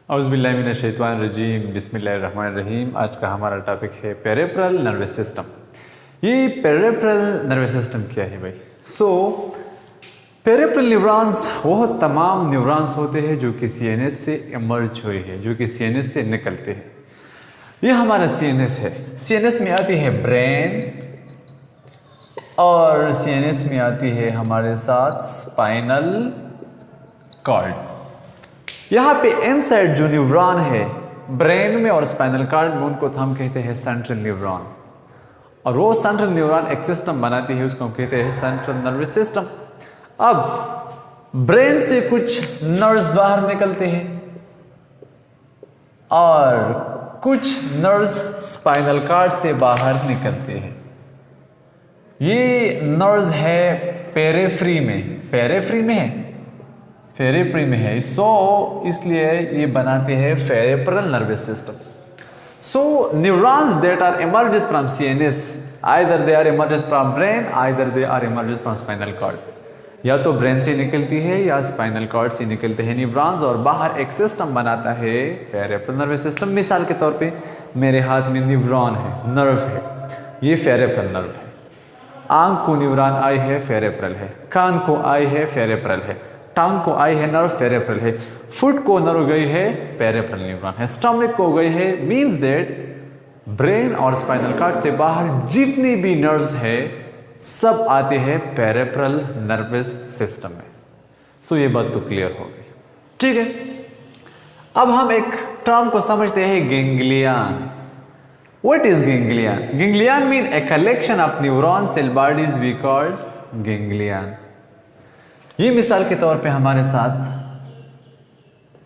औज़ुबिल्लाहिमिनश्शैतानिर्रजीम बिस्मिल्लाहिर्रहमानिर्रहीम। आज का हमारा टॉपिक है पेरिफेरल नर्वस सिस्टम। ये पेरिफेरल नर्वस सिस्टम क्या है भाई? पेरिफेरल न्यूरॉन्स वो तमाम न्यूरॉन्स होते हैं जो कि सीएनएस से इमर्ज हुए हैं, जो कि सीएनएस से निकलते हैं। ये हमारा सीएनएस है। सीएनएस में आती है ब्रेन और सीएनएस में आती है हमारे साथ स्पाइनल कॉर्ड। यहाँ पे इनसाइड जो न्यूरॉन है ब्रेन में और स्पाइनल कॉर्ड में, उनको हम कहते हैं सेंट्रल न्यूरॉन। और वो सेंट्रल न्यूरॉन एक सिस्टम बनाती है, उसको हम कहते हैं सेंट्रल नर्वस सिस्टम। अब ब्रेन से कुछ नर्व्स बाहर निकलते हैं और कुछ नर्व्स स्पाइनल कॉर्ड से बाहर निकलते हैं। ये नर्व्स है पेरिफेरी में है, इसलिए ये बनाते हैं peripheral nervous system. So neurons that are emerges from CNS, either they are emerges from brain, either they are emerges from spinal cord। या तो ब्रेन से निकलती है या स्पाइनल कॉर्ड से निकलते हैं न्यूरॉन्स और बाहर एक सिस्टम बनाता है पेरिफेरल नर्वस सिस्टम। मिसाल के तौर पे मेरे हाथ में न्यूरॉन है, नर्व है, ये पेरिफेरल नर्व है। आंख को न्यूरॉन आई है, पेरिफेरल है। कान को आई है, पेरिफेरल है। टांग को आई है, नर्व पेरिफेरल है। फुट को नर्व गई है, पेरिफेरल न्यूरॉन है। स्टमक को गई है, मींस दैट ब्रेन और स्पाइनल कॉर्ड से बाहर जितनी भी नर्व्स है सब आते हैं पेरिफेरल नर्वस सिस्टम में। सो ये बात तो क्लियर हो गई, ठीक है। अब हम एक टर्म को समझते हैं, ganglion. What is ganglion? Ganglion mean a collection of neuron cell bodies we called ganglion. ये मिसाल के तौर पे हमारे साथ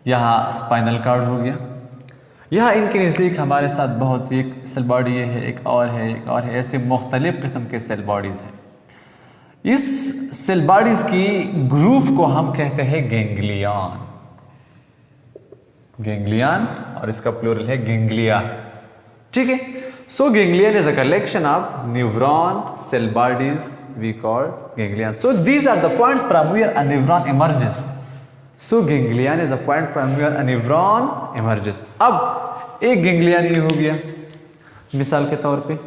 यहाँ स्पाइनल कॉर्ड हो गया, यहाँ इनके नज़दीक हमारे साथ बहुत सी एक सेल बॉडी है, एक और है, एक और है, ऐसे मुख्तलिफ किस्म के सेल बॉडीज़ हैं। इस सेल बॉडीज़ की ग्रुप को हम कहते हैं गैंग्लियन और इसका प्लूरल है गैंग्लिया, ठीक है। So ganglion is a collection of neuron cell bodies we call ganglion. So these are the points from where a neuron emerges. So ganglion is a point from where a neuron emerges. अब एक ganglion ये हो गया मिसाल के तौर पे,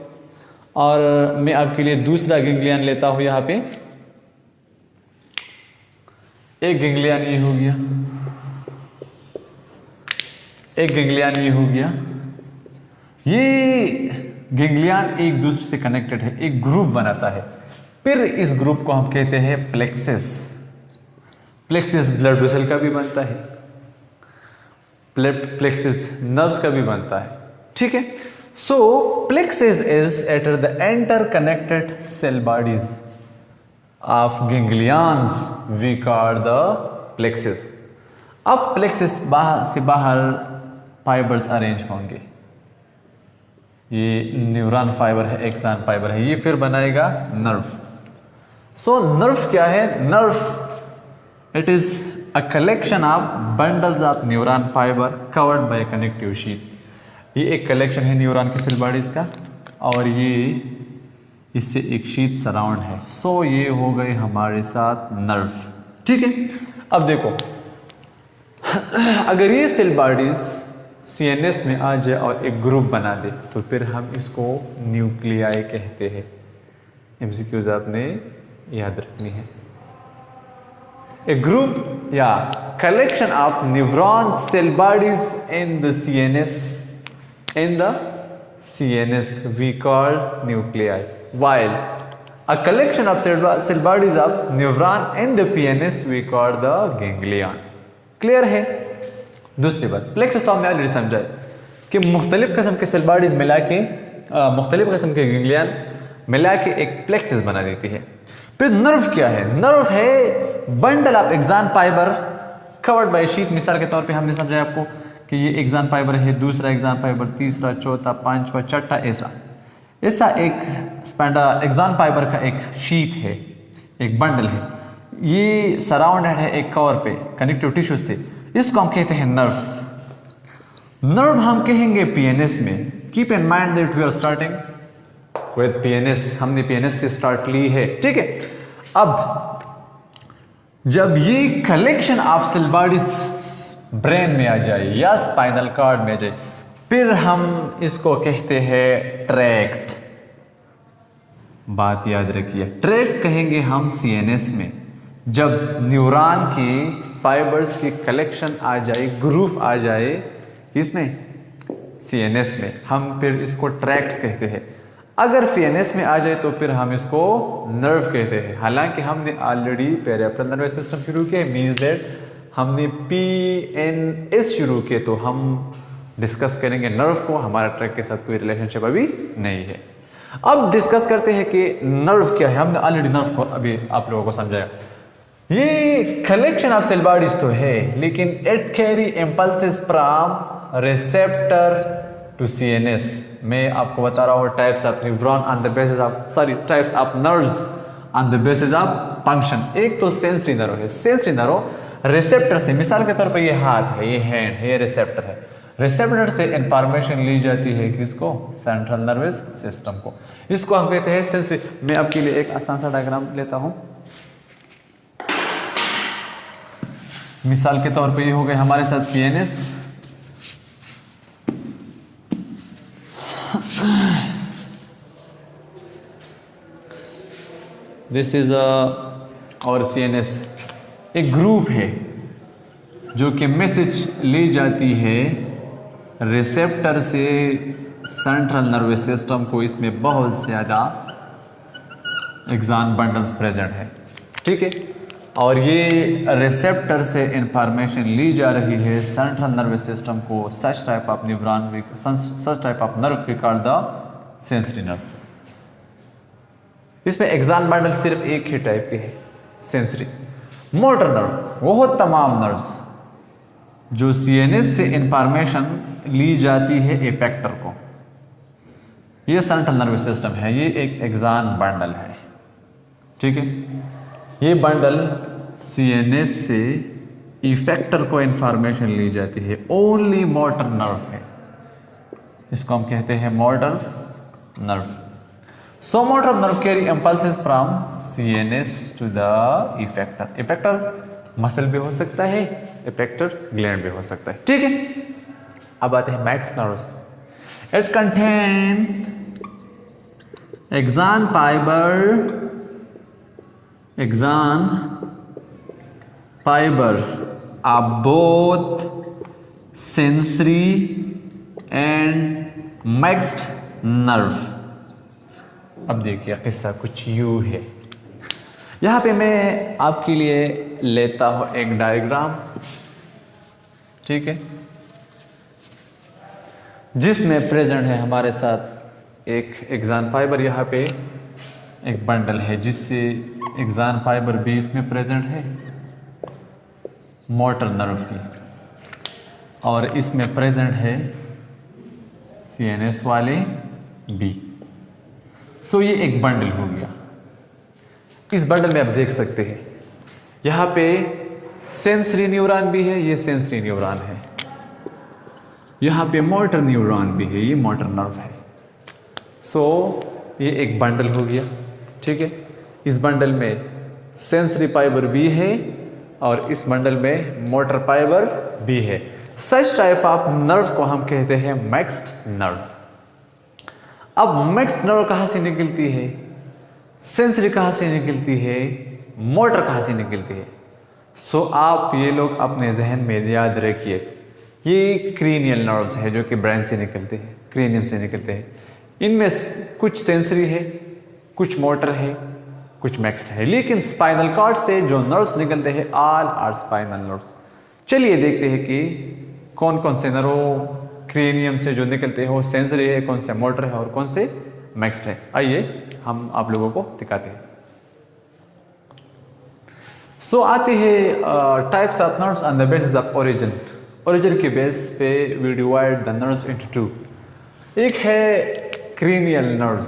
और मैं आपके लिए दूसरा गैंग्लियन लेता हूँ। यहाँ पे एक गैंग्लियन ये हो गया, एक गैंग्लियन ये हो गया। ये गैंग्लियन एक दूसरे से कनेक्टेड है, एक ग्रुप बनाता है। फिर इस ग्रुप को हम कहते हैं प्लेक्सिस। प्लेक्सिस ब्लड वेसल का भी बनता है, प्लेक्सिस नर्व्स का भी बनता है, ठीक है। So plexus is at the inter connected cell bodies of ganglions we call the plexus. अब प्लेक्सिस से बाहर फाइबर्स अरेंज होंगे। ये न्यूरॉन फाइबर है, एक्सन फाइबर है, ये फिर बनाएगा नर्व। सो नर्व क्या है? Nerve it is a collection of bundles of neuron fibre covered by connective sheet. ये एक कलेक्शन है न्यूरॉन की सेल बॉडीज का और ये इससे एक शीट सराउंड है। सो ये हो गए हमारे साथ नर्व, ठीक है। अब देखो अगर ये सेल बॉडीज सीएनएस में आ जाए और एक ग्रुप बना दे तो फिर हम इसको न्यूक्लियाई कहते हैं। एमसीक्यूज आपने याद रखनी है। ए ग्रुप या collection of neuron cell bodies in the CNS we call nuclei, while a collection of cell bodies of neuron in the PNS we call the ganglion। Clear है? दूसरी बात, प्लेक्सिस तो हमने ऑलरेडी समझा कि मुख्तलिफ किस्म के सेल बॉडीज मिला के, मुख्तलिफ किस्म के गैंग्लियन मिला के एक प्लेक्सिस बना देती है। फिर नर्व क्या है? नर्व है bundle of action fibre covered bye sheet. मिसाल के तौर पे हमने समझा आपको कि ये एक्सन फाइबर है, दूसरा एक्सन फाइबर, तीसरा, चौथा, पांचवा, छठा, ऐसा एक एक्सन फाइबर का एक शीट है, एक बंडल है। ये सराउंडेड है एक कवर पे कनेक्टिव टिश्यू से। इसको हम कहते हैं नर्व। नर्व हम कहेंगे पीएनएस में। Keep in mind that we are starting with PNS. हमने पीएनएस से स्टार्ट ली है, ठीक है। अब जब ये collection of cell bodies brain में आ जाए या स्पाइनल कॉर्ड में आ जाए, फिर हम इसको कहते हैं ट्रैक्ट। बात याद रखिए, ट्रैक्ट कहेंगे हम सीएनएस में जब न्यूरॉन की फाइबर्स की कलेक्शन आ जाए, ग्रूव आ जाए इसमें सीएनएस में, हम फिर इसको ट्रैक्ट्स कहते हैं। अगर सीएनएस में आ जाए तो फिर हम इसको नर्व कहते हैं। हालांकि हमने ऑलरेडी पेरिफेरल नर्वस सिस्टम शुरू किया, मीन्स दैट हमने पीएनएस शुरू किए, तो हम डिस्कस करेंगे नर्व को। हमारा ट्रैक के साथ कोई रिलेशनशिप अभी नहीं है। अब डिस्कस करते हैं कि नर्व क्या है। हमने ऑलरेडी नर्व को अभी आप लोगों को समझाया। ये कलेक्शन ऑफ सेल बॉडीज तो है, लेकिन it carry impulses from receptor to CNS. मैं आपको बता रहा हूँ types of neuron on the basis of types of nerves on the basis of function. एक तो सेंसरी नर्व है। सेंसरी नर्व रिसेप्टर से, मिसाल के तौर पे ये हाथ है, ये हैंड है, ये रिसेप्टर है। रिसेप्टर से इंफॉर्मेशन ली जाती है किसको? सेंट्रल नर्वस सिस्टम को। इसको हम कहते हैं सेंसरी। मैं आपके लिए एक आसान सा डायग्राम लेता हूं। मिसाल के तौर पे ये हो गए हमारे साथ सीएनएस, दिस इज और सीएनएस एक ग्रुप है जो कि मैसेज ली जाती है रिसेप्टर से सेंट्रल नर्वस सिस्टम को। इसमें बहुत ज़्यादा एक्सॉन बंडल्स प्रेजेंट है, ठीक है। और ये रिसेप्टर से इंफॉर्मेशन ली जा रही है सेंट्रल नर्वस सिस्टम को। Such type of neuron, such type of nerve we call the sensory nerve. इसमें एक्सॉन बंडल सिर्फ एक ही टाइप के है, सेंसरी। मोटर नर्व वो तमाम नर्व्स जो सीएनएस से इंफॉर्मेशन ली जाती है इफेक्टर को। ये सेंट्रल नर्वस सिस्टम है, ये एक एक्सॉन बंडल है, ठीक है। ये बंडल सीएनएस से इफेक्टर को इंफॉर्मेशन ली जाती है। ओनली मोटर नर्व है, इसको हम कहते हैं motor nerve. So motor nerve carry impulses from CNS to the effector. Effector muscle भी हो सकता है, इफेक्टर ग्लैंड भी हो सकता है, ठीक है। अब आते हैं mixed nerves. It contain axon fibre of both sensory and mixed nerve. अब देखिए किस्सा कुछ यूं है। यहाँ पे मैं आपके लिए लेता हूँ एक डायग्राम, ठीक है, जिसमें प्रेजेंट है हमारे साथ एक एक्सॉन फाइबर। यहाँ पे एक बंडल है जिससे एक्सॉन फाइबर भी इसमें प्रेजेंट है मोटर नर्व की, और इसमें प्रेजेंट है सीएनएस वाले बी। सो ये एक बंडल हो गया। इस बंडल में आप देख सकते हैं यहाँ पे सेंसरी न्यूरॉन भी है, ये सेंसरी न्यूरॉन है। यहाँ पे मोटर न्यूरॉन भी है, ये मोटर नर्व है। सो ये एक बंडल हो गया, ठीक है। इस बंडल में सेंसरी फाइबर भी है और इस बंडल में मोटर फाइबर भी है। सच टाइप ऑफ नर्व को हम कहते हैं मिक्स्ड नर्व। अब मिक्स्ड नर्व कहाँ से निकलती है? सेंसरी कहाँ से निकलती है? मोटर कहाँ से निकलती है? सो आप ये लोग अपने जहन में याद रखिए, ये क्रीनियल नर्व्स है जो कि ब्रेन से निकलते हैं, क्रीनियम से निकलते हैं। इनमें कुछ सेंसरी है, कुछ मोटर है, कुछ मिक्स्ड है। लेकिन स्पाइनल कॉर्ड से जो नर्व्स निकलते हैं ऑल आर स्पाइनल नर्व्स। चलिए देखते हैं कि कौन कौन से नर्व क्रेनियम से जो निकलते हैं वो सेंसरी है, कौन से मोटर है और कौन से मिक्स्ड है। आइए हम आप लोगों को दिखाते हैं। सो आते हैं types of nerves on the basis of origin. Origin के बेस पे we divide the nerves into two. एक है cranial nerves,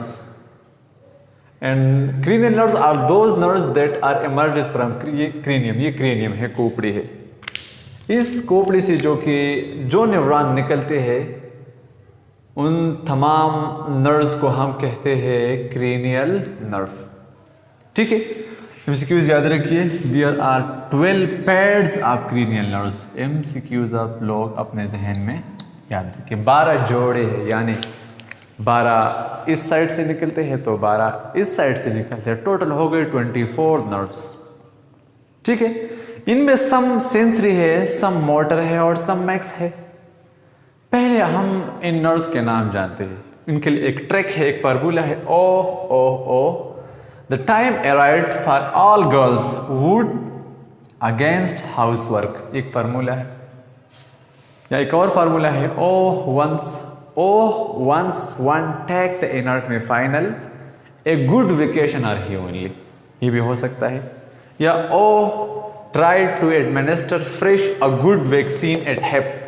and cranial nerves are those nerves that are emerges from cranium। ये cranium है, खोपड़ी है। इस खोपड़ी से जो न्यूरॉन निकलते हैं उन तमाम नर्व्स को हम कहते हैं cranial nerve, ठीक है। MCQs याद रखिए, there are 12 pairs of cranial nerves. MCQs आप लोग अपने जहन में याद रखिए। 12 जोड़े हैं, यानी 12 इस साइड से निकलते हैं तो 12 इस साइड से निकलते हैं, टोटल हो गए 24 नर्व्स। ठीक है, इनमें सम सेंसरी है, सम मोटर है और सम मैक्स है। पहले हम इन नर्व्स के नाम जानते हैं। इनके लिए एक ट्रैक है, एक फार्मूला है, oh oh oh the time arrived for all girls would against house work, एक फार्मूला है। या एक और फार्मूला है, oh once one take the anatomy final a good vacation are he only, ये भी हो सकता है। या oh try to administer fresh a good vaccine at hep,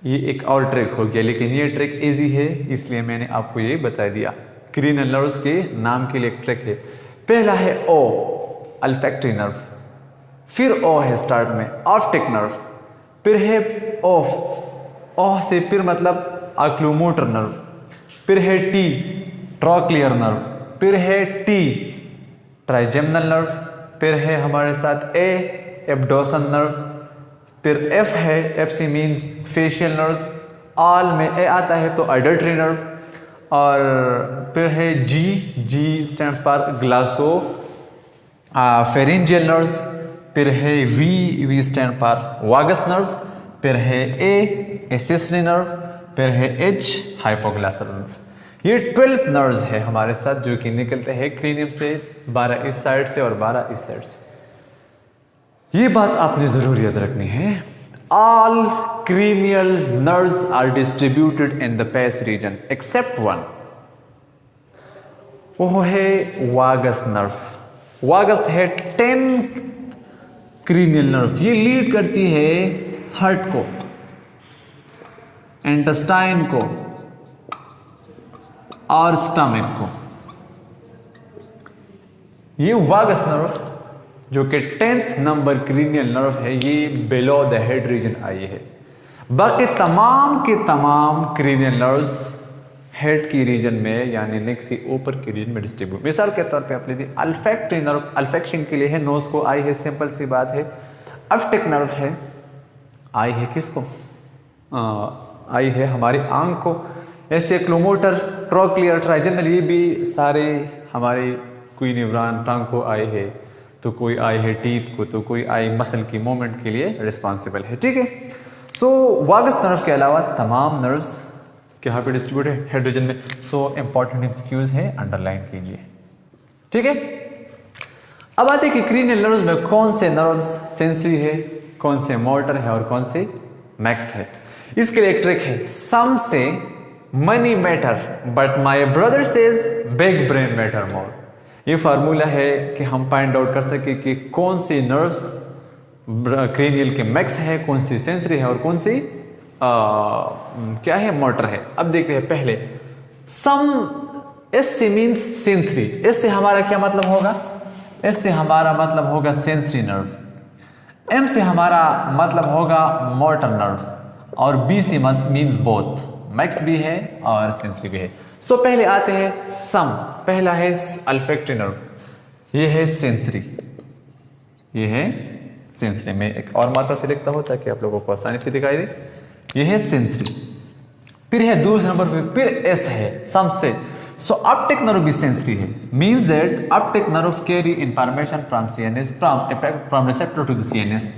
ये एक और ट्रिक हो गया, लेकिन ये ट्रिक इजी है इसलिए मैंने आपको ये बता दिया। क्रीनियल नर्व्स के नाम के लिए एक ट्रिक है। पहला है ओ अल्फैक्टरी नर्व, फिर ओ है स्टार्ट में ऑप्टिक नर्व, फिर है ऑफ, ओह से फिर मतलब ऑक्यूलोमोटर नर्व, फिर है टी ट्रॉक्लियर नर्व, फिर है टी ट्राइजेमिनल नर्व, फिर है हमारे साथ ए एब्डोसन नर्व, फिर एफ है, एफ से मीन्स फेशियल नर्व्स, ऑल में ए आता है तो ऑडिटरी नर्व, और फिर है G stands for glossopharyngeal nerves, फिर है V stand for vagus nerves, फिर है ए एसेसरी नर्व, फिर है एच हाइपोग्लासर नर्व। ये 12 नर्व्स है हमारे साथ जो कि निकलते हैं क्रीनियम से, 12 इस साइड से और 12 इस साइड से। ये बात आपने जरूर याद रखनी है। All cranial nerves are distributed in the face region except one, वो है वागस नर्व। वागस है 10 क्रीनियल नर्व, ये लीड करती है हार्ट को, इंटेस्टाइन को और स्टमक को। ये वागस नर्व जो कि 10th नंबर क्रीनियल नर्व है, ये बिलो द हेड रीजन आई है। बाकी तमाम के तमाम क्रीनियल नर्व्स हेड की रीजन में यानी नेक से ऊपर के रीजन में डिस्ट्रीब्यूट। मिसाल के तौर पे आप लीजिए अल्फैक्टरी नर्व, अल्फेक्शन के लिए है, नोज को आई है, सिंपल सी बात है। ऑप्टिक नर्व है, आई है किसको, आई है हमारी आंख को। ऐसे क्लोमोटर ट्रोक्लियर ट्राइजेमिनल, ये भी सारे हमारे कोई न्यूरॉन टंग को आई है, तो कोई आई है टीथ को, तो कोई आई मसल की मूवमेंट के लिए रिस्पॉन्सिबल है। ठीक है, सो वागस नर्व के अलावा तमाम नर्व्स कहाँ पे डिस्ट्रीब्यूट है, हेड रीजन में। सो इंपॉर्टेंट एमसीक्यूज है, अंडरलाइन कीजिए। ठीक है, अब आते हैं कि क्रीनियल नर्व्स में कौन से नर्व्स सेंसरी है, कौन से मोटर है और कौन से मैक्स्ड है। इसके लिए एक ट्रिक है, सम से money matter but my brother says big brain matter more. ये फार्मूला है कि हम फाइंड आउट कर सके कि कौन सी नर्व्स क्रेनियल के मैक्स है, कौन सी सेंसरी है और कौन सी क्या है, मोटर है। अब देखते हैं पहले सम, एस से मीन्स सेंसरी। एस से हमारा क्या मतलब होगा, एस से हमारा मतलब होगा सेंसरी नर्व, एम से हमारा मतलब होगा मोटर नर्व, और बी से मीन्स बोथ, मैक्स भी है और सेंसरी भी है। सो पहले आते हैं सम। पहला है अल्फैक्टरी नर्व, ये है सेंसरी, ये है सेंसरी। में एक और मार्कर से लिखता हूं ताकि आप लोगों को आसानी से दिखाई दे। ये है सेंसरी। फिर है दूसरे नंबर पे, फिर एस है सम से। सो ऑप्टिक नर्व भी सेंसरी है, means that optic nerve carry information from CNS from receptor to the CNS.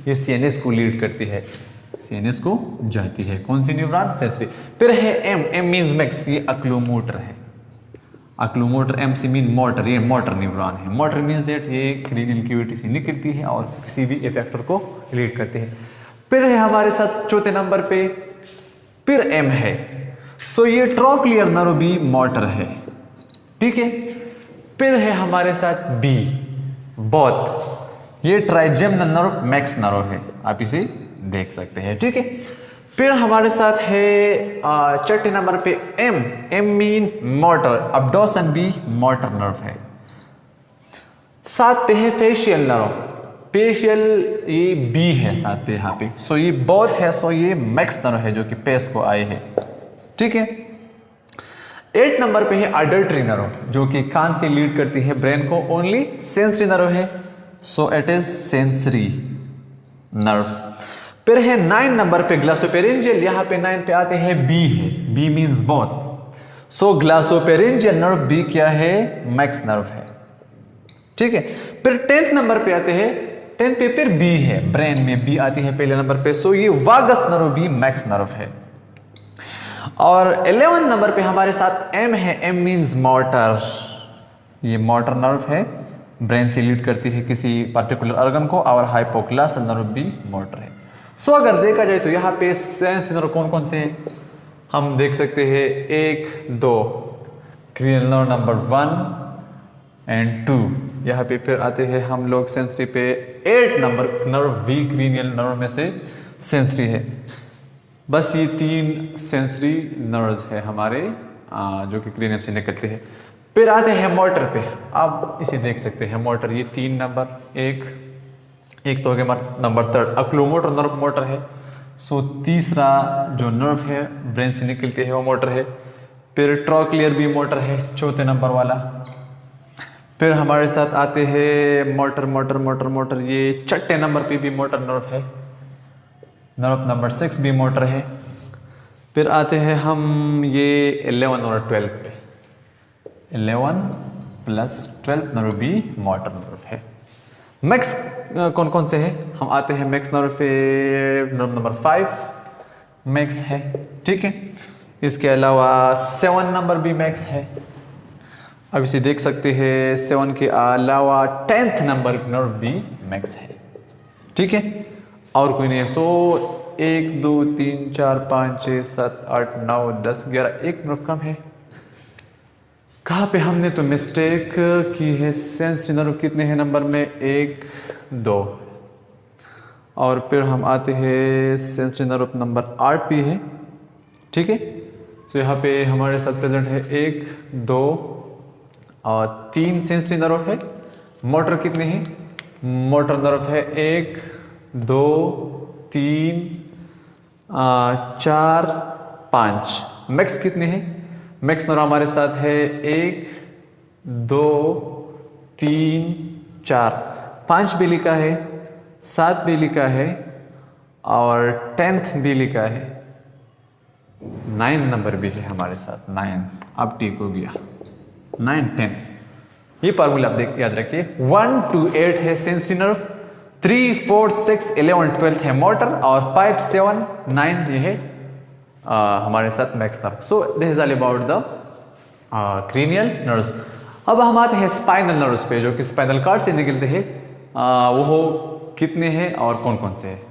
ये सीएनएस को लीड करती है, सीएनएस को जाती है। कौन सी न्यूरॉन, सेंसरी। फिर है एम, एम मीन्स मैक्स, ये ऑक्यूलोमोटर है। ऑक्यूलोमोटर, एम से मीन मोटर, ये मोटर न्यूरॉन है। मोटर मीन्स दैट ये क्रेनियल कैविटी से निकलती है और किसी भी इफेक्टर को लीड करती है। फिर है हमारे साथ चौथे नंबर पे, फिर एम है। सो ये ट्रोक्लियर नर्व भी मोटर है, ठीक है। फिर है हमारे साथ बी, बोथ, ये ट्राइजेमिनल नर्व मैक्स नर्व है, आप इसे देख सकते हैं, ठीक है। फिर हमारे साथ है छठे नंबर पे एम, एम मीन मोटर, अब्डोसन भी मोटर नर्व है। साथ पे है फेशियल नर्व, फेशियल ये बी है साथ पे यहाँ पे। सो ये बोथ है, सो ये मैक्स नर्व है जो कि पेस को आई है, ठीक है। 8 नंबर पे है अडल्टरी नर्व, जो कि कान से लीड करती है ब्रेन को, ओनली सेंसरी नर्व है, so it is sensory nerve. फिर है 9 नंबर पे ग्लासोपेरिंजियल, यहाँ पे 9 पे आते हैं बी है, बी मीन्स बोथ, सो ग्लासोपेरिंजियल नर्व बी क्या है, मैक्स नर्व है, ठीक है। फिर 10th नंबर पे आते हैं, 10 पे फिर बी है, ब्रेन में बी आती है पहले नंबर पे, सो ये वागस नर्व भी मैक्स नर्व है। और 11 नंबर पे हमारे साथ एम है, एम मीन्स मोटर, ये मोटर नर्व है, ब्रेन से लीड करती है किसी पर्टिकुलर ऑर्गन को, और हाइपोग्लासल नर्व भी मोटर है। सो अगर देखा जाए तो यहाँ पे सेंस नर्व कौन कौन से हैं, हम देख सकते हैं 1 2 क्रीनियल नर्व नंबर 1 एंड 2, यहाँ पे फिर आते हैं हम लोग सेंसरी पे 8 नंबर नर्व बी क्रीनियल नर्व में से सेंसरी है। बस ये 3 सेंसरी नर्व्स है हमारे जो कि क्रीनियम से निकलते हैं। फिर आते हैं मोटर पे, आप इसे देख सकते हैं मोटर, ये 3 नंबर, एक तो हो गया नंबर 3 अक्लोमोटर नर्व मोटर है, सो तीसरा जो नर्व है ब्रेन से निकलती है वो मोटर है। फिर ट्रॉक्लियर भी मोटर है, चौथे नंबर वाला। फिर हमारे साथ आते हैं मोटर मोटर मोटर मोटर, ये छठे नंबर पे भी मोटर नर्व है, नर्व नंबर 6 भी मोटर है। फिर आते हैं हम ये 11 और 12 पे, 11 प्लस 12 नर्व भी मोटर नर्व है। मैक्स कौन कौन से हैं, हम आते हैं मैक्स नर्व पे, नर्व नंबर 5 मैक्स है, ठीक है। इसके अलावा 7 नंबर भी मैक्स है, अब इसे देख सकते हैं। 7 के अलावा 10th नंबर नर्व भी मैक्स है, ठीक है, और कोई नहीं है। सो 1 2 3 4 5 6 7 8 9 10 11, एक नर्व कम है। कहाँ पे हमने तो मिस्टेक की है, सेंसरी नर्व कितने हैं नंबर में, 1 2, और फिर हम आते हैं सेंसरी नर्व नंबर 8 भी है, ठीक है। सो यहाँ पे हमारे साथ प्रेजेंट है 1 2 और 3 सेंसरी नर्व है। मोटर कितने हैं, मोटर नर्व है 1 2 3 4 5। मैक्स कितने हैं, मैक्स नर्व हमारे साथ है 1 2 3 4, 5 भी लिखा है, 7 भी लिखा है, और 10th भी लिखा है, 9 नंबर भी है हमारे साथ, 9 अब ठीक हो गया, 9 10। ये फार्मूला आप याद रखिए, 1 to 8 है सेंसरी नर्व, 3 4 6 11 12 है मोटर, और 5 7 9 ये है हमारे साथ max nerve. So this is all about the cranial nerves. अब हम आते हैं स्पाइनल नर्व्स पे, जो कि स्पाइनल कार्ड से निकलते हैं, वो कितने हैं और कौन कौन से हैं।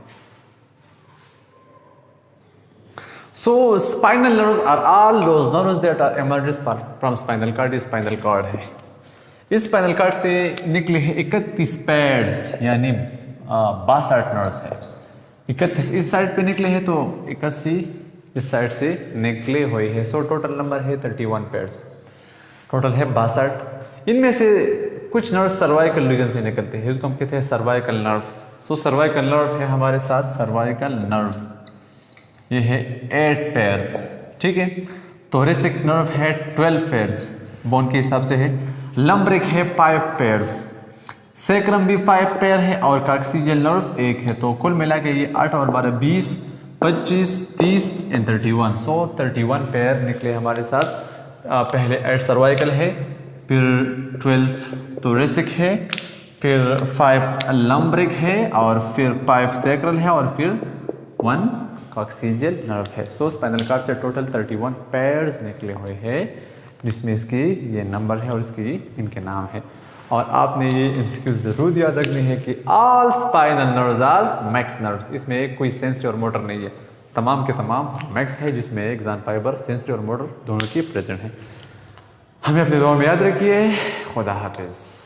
So spinal nerves are all those nerves that are emerges from spinal cord। Spinal cord है, इस स्पाइनल कॉर्ड से निकले हैं 31 पैड्स, यानी 62 नर्व्स है। 31 इस साइड पे निकले हैं, तो 81 इस साइड से निकले हुए हैं। सो टोटल नंबर है 31 पैड्स, टोटल है 62। इनमें से कुछ नर्व सर्वाइकल रीजन से निकलते हैं, उसको हम कहते हैं सर्वाइकल नर्व। सो सर्वाइकल नर्व है हमारे साथ, सर्वाइकल नर्व ये है 8 पेयर्स, ठीक है। थोरेसिक नर्व है 12 पेयर्स, बोन के हिसाब से है। लंब्रिक है 5 पेयर्स, सेक्रम भी 5 पेयर है, और कॉक्सिजियल नर्व 1 है। तो कुल मिला के ये 8 और 12 20 25 30 एंड 31। सो 31 पेयर निकले हमारे साथ। पहले 8 सर्वाइकल है, फिर 12 थोरेसिक है, फिर 5 लंब्रिक है, और फिर 5 सेक्रल है, और फिर 1 कॉक्सिजियल नर्व है। सो स्पाइनल कॉर्ड से टोटल 31 पेयर्स निकले हुए हैं, जिसमें इसकी ये नंबर है और इसकी इनके नाम है। और आपने ये एमसीक्यू जरूर याद रखनी है कि all spinal nerves R max nerves, इसमें कोई सेंसरी और मोटर नहीं है, तमाम के तमाम मैक्स है, जिसमें एक्सान फाइबर सेंसरी और मोटर दोनों की प्रेजेंट है। हमें अपने दुआ में याद रखिए। खुदा हाफिज़।